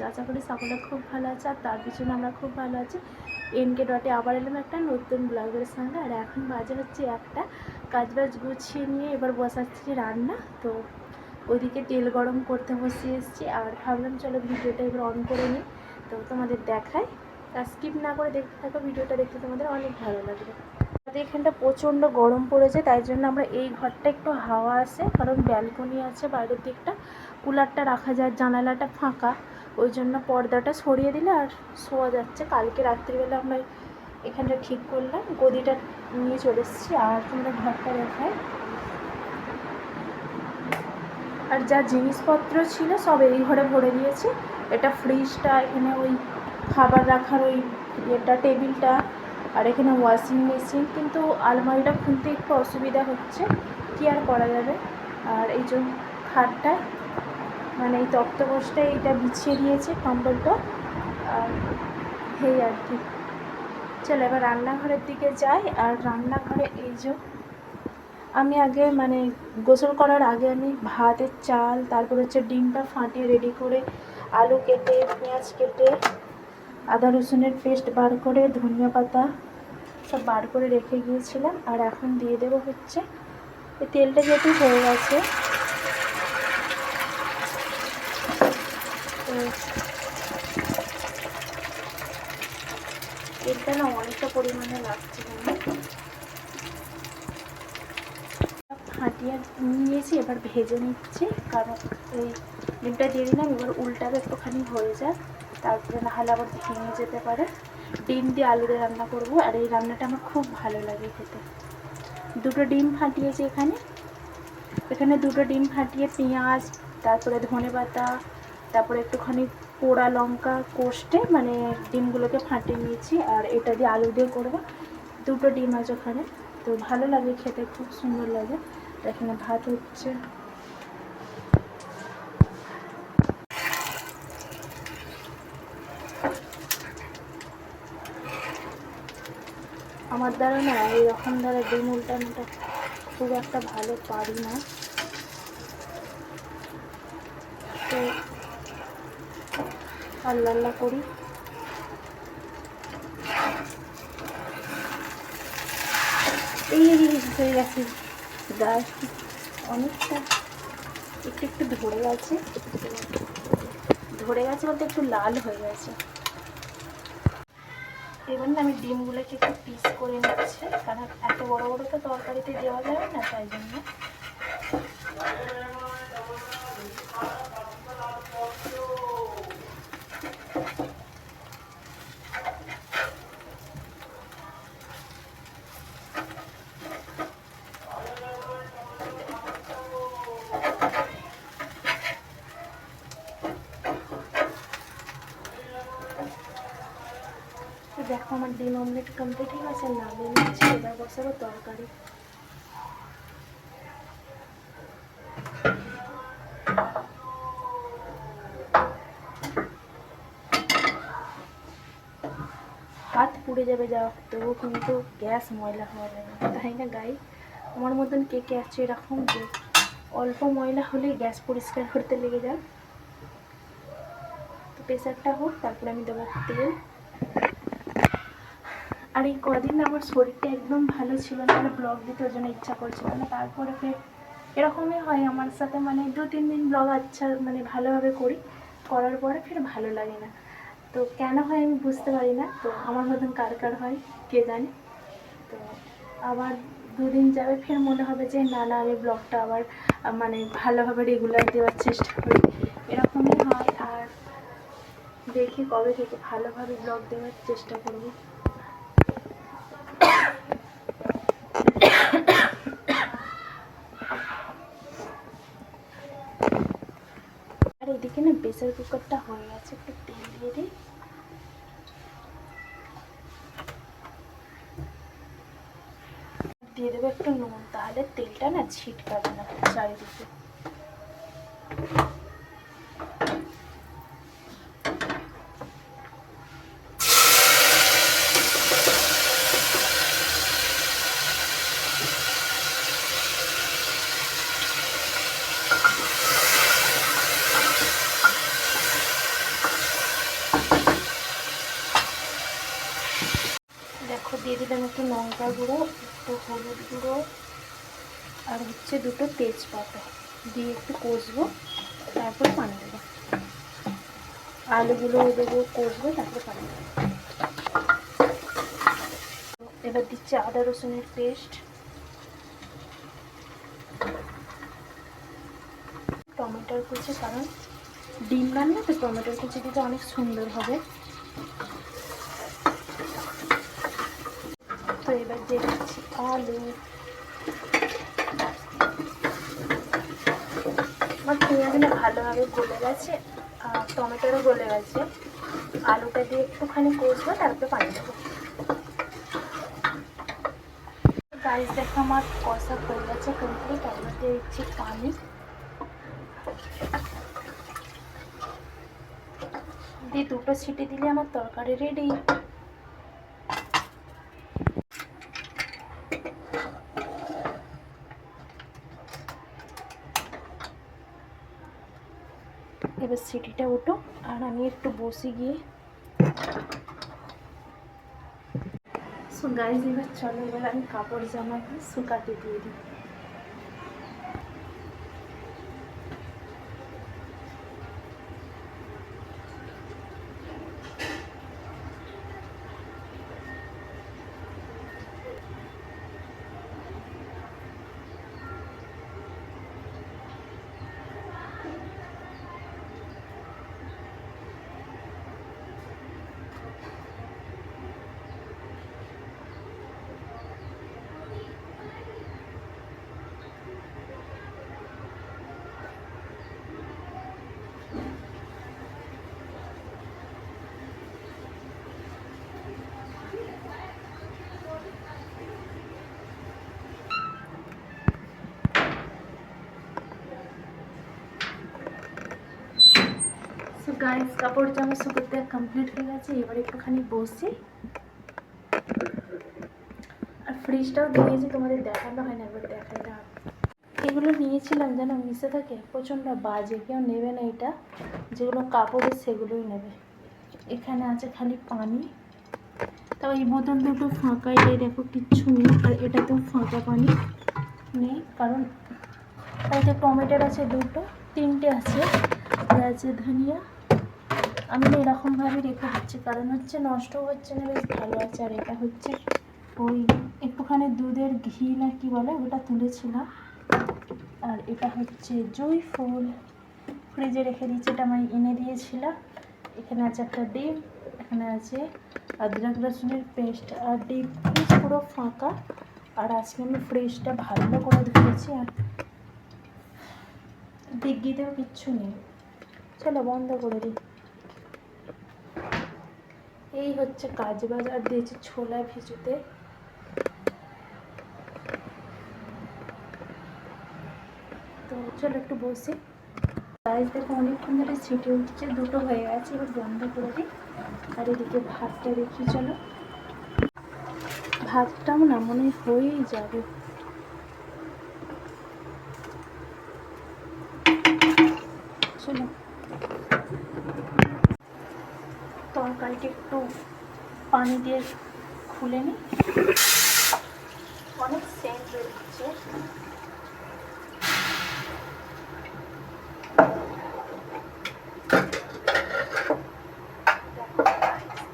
আশা করি সকলে খুব ভালো আছে, আর তার পিছনে আমরা খুব ভালো আছি। এনকে ডটে আবার এলাম একটা নতুন ব্লগের সঙ্গে। আর এখন বাজে হচ্ছে একটা, কাজবাজ গুছিয়ে নিয়ে এবার বসাচ্ছি রান্না। তো ওইদিকে তেল গরম করতে বসিয়ে এসেছি, আর ভাবলাম চলো ভিডিওটা এবার অন করে নিই, তো তোমাদের দেখাই। আর স্কিপ না করে দেখতে থাকো, ভিডিওটা দেখতে তোমাদের অনেক ভালো লাগবে। আমাদের এখানটা প্রচণ্ড গরম পড়েছে, তাই জন্য আমরা এই ঘরটা একটু হাওয়া আসে, কারণ ব্যালকনি আছে বাইরের দিকটা, কুলারটা রাখা যায়, জানালাটা ফাঁকা, ওই জন্য পর্দাটা সরিয়ে দিলে আর শোয়া যাচ্ছে। কালকে রাত্রিবেলা আমরা এখানটা ঠিক করলাম, গদিটা নিয়ে চলে এসেছি। আর তোমরা ঘরটা দেখায়, আর যা জিনিসপত্র ছিল সব এই ঘরে ভরে দিয়েছি। এটা ফ্রিজটা, এখানে ওই খাবার রাখার ওই এটা টেবিলটা, আর এখানে ওয়াশিং মেশিন। কিন্তু আলমারিটা খুলতে একটু অসুবিধা হচ্ছে, কী আর করা যাবে। আর এই যে খাটটা, মানে এই তক্তপোষটায় এটা বিছিয়ে দিয়েছে কম্বলটা, আর এই আর কি। চলো এবার রান্নাঘরের দিকে যাই। আর রান্নাঘরে এই যে আমি আগে মানে গোসল করার আগে আমি ভাতের চাল, তারপর হচ্ছে ডিমটা ফাটিয়ে রেডি করে, আলু কেটে, পেঁয়াজ কেটে, আদা রসুনের পেস্ট বার করে, ধনিয়া পাতা সব বার করে রেখে গিয়েছিলাম। আর এখন দিয়ে দেবো হচ্ছে, এই তেলটা যেহেতু হয়ে গেছে, তো তেলটা না অনেকটা পরিমাণে লাগছে, ফাটিয়ে নিয়েছি। এবার ভেজে নিচ্ছি, কারণ এই ডিমটা দিয়ে দিলাম, এবার উল্টাবে একটুখানি হয়ে যায়, তারপরে নাহলে আবার ভেঙে যেতে পারে। ডিম দিয়ে আলু দিয়ে রান্না করবো, আর এই রান্নাটা আমার খুব ভালো লাগে খেতে। দুটো ডিম ফাটিয়েছি এখানে, এখানে দুটো ডিম ফাটিয়ে পেঁয়াজ, তারপরে ধনেপাতা, তারপরে একটুখানি পোড়া লঙ্কা কষটে মানে ডিমগুলোকে ফাটিয়ে নিয়েছি। আর এটা দিয়ে আলু দিয়ে করবো। দুটো ডিম আছে ওখানে, তো ভালো লাগে খেতে, খুব সুন্দর লাগে। এখানে ভাত হচ্ছে। আমার দ্বারা না এইরকম দ্বারা ডিম উল্টানোটা খুব একটা ভালো পারি না, তো আল্লাহ করি। এই হয়ে গেছে, গাছ অনেকটা একটু একটু ধরে গেছে, বলতে একটু লাল হয়ে গেছে। এবার না আমি ডিমগুলোকে একটু পিস করে নিচ্ছি, কারণ এত বড় বড় তো তরকারিতে দেওয়া যাবে না, তাই জন্য। দেখো আমার ডিম অমলেট কমপ্লিট হয়ে গেছে, নামিয়ে নিচ্ছি। এবার বসাবো তরকারি। হাত পুড়ে যাবে যা, তবু কিন্তু গ্যাস ময়লা হওয়া যাবে না, তাই না গাই? আমার মতন কে কে আছে এরকম, যে অল্প ময়লা হলেই গ্যাস পরিষ্কার করতে লেগে যায়। তো প্রেশারটা হোক, তারপরে আমি দেবো তেল। আর এই কদিন আমার শরীরটা একদম ভালো ছিল না, মানে ব্লগ দিতে ওই জন্য ইচ্ছা করছিল না। তারপরে ফের এরকমই হয় আমার সাথে, মানে 2-3 দিন ব্লগ আচ্ছা মানে ভালোভাবে করি, করার পরে ফের ভালো লাগে না। তো কেন হয় আমি বুঝতে পারি না, তো আমার মতন কার কার হয় কে জানে। তো আবার 2 দিন যাবে, ফের মনে হবে যে না না আমি ব্লগটা আবার মানে ভালোভাবে রেগুলার দেওয়ার চেষ্টা করি, এরকমই হয়। আর দেখি কবে থেকে ভালোভাবে ব্লগ দেওয়ার চেষ্টা করব। আর এদিকে না প্রেসার কুকারটা হয়ে গেছে, একটু তেল দিয়ে দিই। দিয়ে দেবো একটু নুন, তাহলে তেলটা না ছিটকাবে না চারিদিকে। একটু লঙ্কা গুঁড়ো, একটু হলুদ গুঁড়ো আর হচ্ছে দুটো তেজপাতা দিয়ে একটু কষবো, তারপর পানি দেবো। আলুগুলো দেবো, কষবো, তারপর পানি দেবো। এবার দিচ্ছি আদা রসুনের পেস্ট, টমেটোর কুচি, কারণ ডিম রান্না তো টমেটোর কুচি দিতে অনেক সুন্দর হবে। তো এবার দিয়ে দিচ্ছি আলু। আমার পেঁয়াজটা ভালোভাবে গলে গেছে আর টমেটোরও গলে গেছে। আলুটা দিয়ে একটুখানি কষবো, তারপরে পানি দেবো। গাইস দেখো আমার কষা হয়ে গেছে কমপ্লিট। তারপর দিয়ে দিচ্ছি পানি, দিয়ে দুটো সিটি দিলে আমার তরকারি রেডি। এবার সিটিটা উঠো আর আমি একটু বসে গিয়ে গাইস এবার চলো, এবার আমি কাপড় জামাকে শুকাতে দিয়ে দিই। সো গাইস কাপড় জামা শুকোতে কমপ্লিট হয়ে গেছে। এবার একটুখানি বসি আর ফ্রিজটাও দিয়েছি, তোমাদের দেখানো হয় না, এবার দেখাইলাম। এগুলো নিয়েছিলাম যেন মিশে থাকে, প্রচণ্ড বাজে, কেউ নেবে না এটা। যেগুলো কাপড়ের সেগুলোই নেবে। এখানে আছে খালি পানি, তাও এই বোতল দুটো ফাঁকাই, এই দেখো কিচ্ছু নেই। আর এটাতেও ফাঁকা পানি নেই, কারণ তাইতে টমেটোর আছে দুটো, তিনটে আছে, আছে ধনিয়া। আমি না এরকমভাবে রেখে দিচ্ছি, কারণ হচ্ছে নষ্ট হচ্ছে না, বেশ ভালো আছে। আর এটা হচ্ছে ওই একটুখানি দুধের ঘি না কি বলে ওটা তুলেছিলাম। আর এটা হচ্ছে জুঁই ফুল, ফ্রিজে রেখে দিয়েছি, এটা আমি এনে দিয়েছিলাম। এখানে আছে একটা ডিম, এখানে আছে আদরক রসুনের পেস্ট, আর ডিম ফ্রিজ পুরো ফাঁকা। আর আজকে আমি ফ্রিজটা ভালো করে ধুয়েছি, আর ডিগ্গিতেও কিচ্ছু নেই। চলো বন্ধ করে দিই। এই হচ্ছে কাজ বাজ। আর দিয়েছি ছোলা ভিজুতে। তো চলো একটু বসি। গাইস দেখো অনেকক্ষণ ধরে সিটি উঠছে, দুটো হয়ে গেছে, এবার বন্ধ করে দিই। আর এদিকে ভাতটা দেখি, চলো। ভাতটাও না মনে হয়েই যাবে। চলো তরকারিটা একটু পানি দিয়ে খুলে নিই, অনেক সেন্ট বেরোচ্ছে।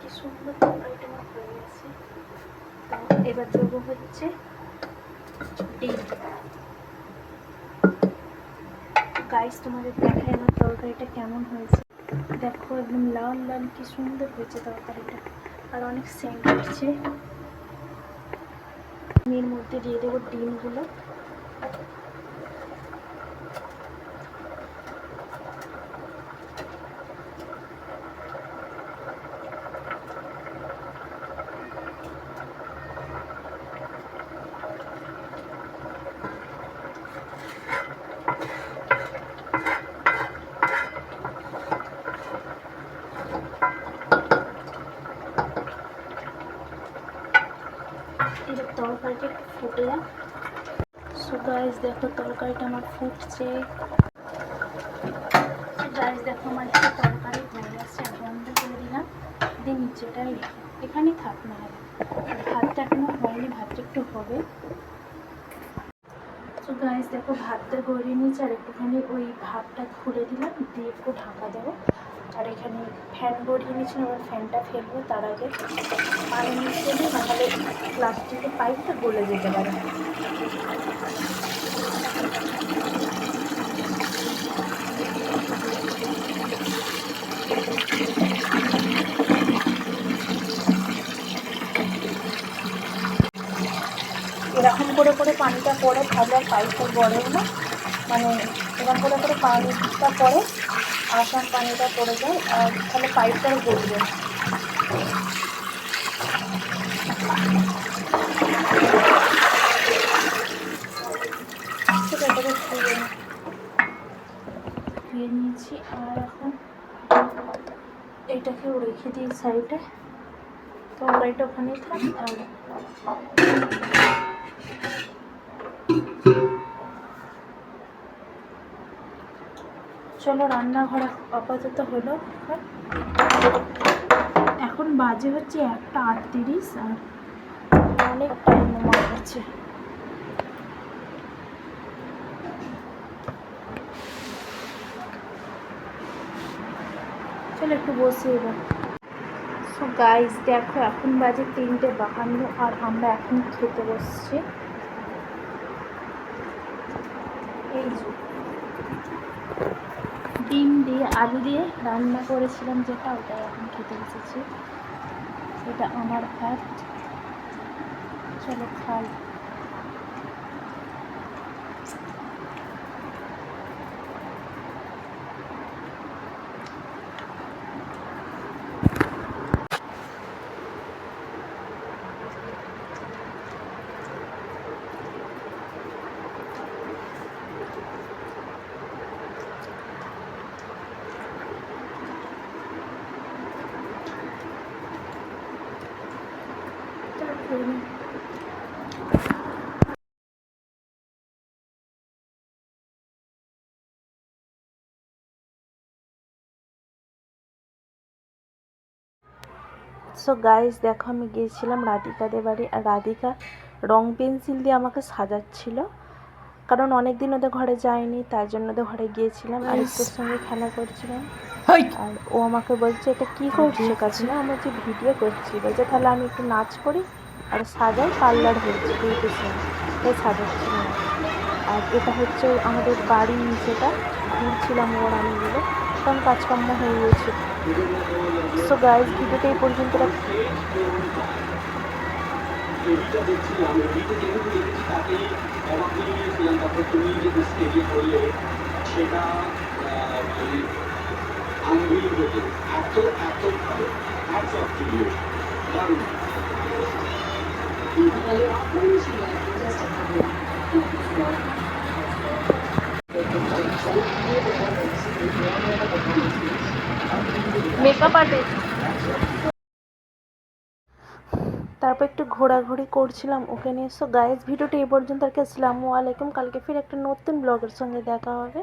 কি সুন্দর তরকারিটা আমার হয়ে গেছে। তো এবার দেবো হচ্ছে ডিম। গাইস তোমাদের দেখায় আমার তরকারিটা কেমন হয়েছে। দেখো একদম লাল লাল, কি সুন্দর হয়েছে তরকারিটা, আর অনেক সেন্ট হচ্ছে। এর মধ্যে দিয়ে দেবো ডিমগুলো। এবার তরকারিটা একটু ফুটে যায়। সো গাইস দেখো তরকারিটা আমার ফুটছে। গাইস দেখো আমার একটা তরকারি হয়ে গেছে, বন্ধ করে দিলাম, দিয়ে নিচেটাই রেখে এখানেই থাক না, ভাতটা এখনো হয়নি, ভাতটা একটু হবে। তো গাইস দেখো ভাতটা গড়িয়ে নিয়েছি, আর একটুখানি ওই ভাতটা খুলে দিলাম, দিয়ে একটু ঢাকা দেবো। আর এখানে ফ্যান গড়িয়ে নিয়েছিলাম, আবার ফ্যানটা ফেলবো, তার আগে পানি মিশিয়ে দিই, নাহলে প্লাস্টিকের পাইপটা গলে যেতে পারে। এরকম করে করে পানিটা পড়ে, তাহলে আর পাইপটা গড়েও না, মানে এরকম করে করে পানিটা পড়ে, আসাম পানিটা পড়ে যায়, আর তাহলে পাইপটাও গড়বে। এটাকে ধুয়ে নিয়েছি, আর এখন এইটাকেও রেখে দিই সাইডে। তো এটা ওখানেই থাক। আর চলো রান্নাঘরে আপাতত হলো। এখন বাজে হচ্ছে 1:38, আর অনেক টাইম আমার কাছে। চলো একটু বসি এবার। সো গাইস দেখো এখন বাজে 3:52, আর আমরা এখন খেতে বসছি। এই যে ডিম দিয়ে আলু দিয়ে রান্না করেছিলাম যেটা, ওটাই এখন খেতে বসেছি। এটা আমার ভাত, চলো খাই। সো গাইস দেখো আমি গিয়েছিলাম রাধিকাদের বাড়ি, আর রাধিকা রং পেন্সিল দিয়ে আমাকে সাজাচ্ছিল, কারণ অনেক দিন ওদের ঘরে যায়নি, তার জন্য ওদের ঘরে গিয়েছিলাম। আর একটু সঙ্গে খেলা করছিলাম, আর ও আমাকে বলছে এটা কি করছে কাছে না, আমার যে ভিডিও করছি, বলছে তাহলে আমি একটু নাচ করি আর সাজাই, পার্লার হয়েছে বিউটিশিয়ান, তাই সাজাচ্ছিলাম। আর এটা হচ্ছে আমাদের বাড়ি নিচেটা, ঘুরছিলাম ওর আমি মিলে, কারণ কাজকর্ম হয়ে গিয়েছে। সো গাইস ভিডিওটা এই পর্যন্ত দেখছিলাম, যেহেতু দেখেছি তাকেই অবাক হয়ে গিয়েছিলাম। তারপর তুমি যে স্টেজে করলে সেটা আনবিলিভেবল, এত এত ভালো, হ্যাটস অফ টু ইউ, দারুণ। Makeup artist. তারপর একটু ঘোরাঘুরি করছিলাম ওকে নিয়ে। সো গাইস ভিডিওটা এই পর্যন্ত, আর কি আসসালামু আলাইকুম। কালকে ফির একটা নতুন ব্লগের সঙ্গে দেখা হবে।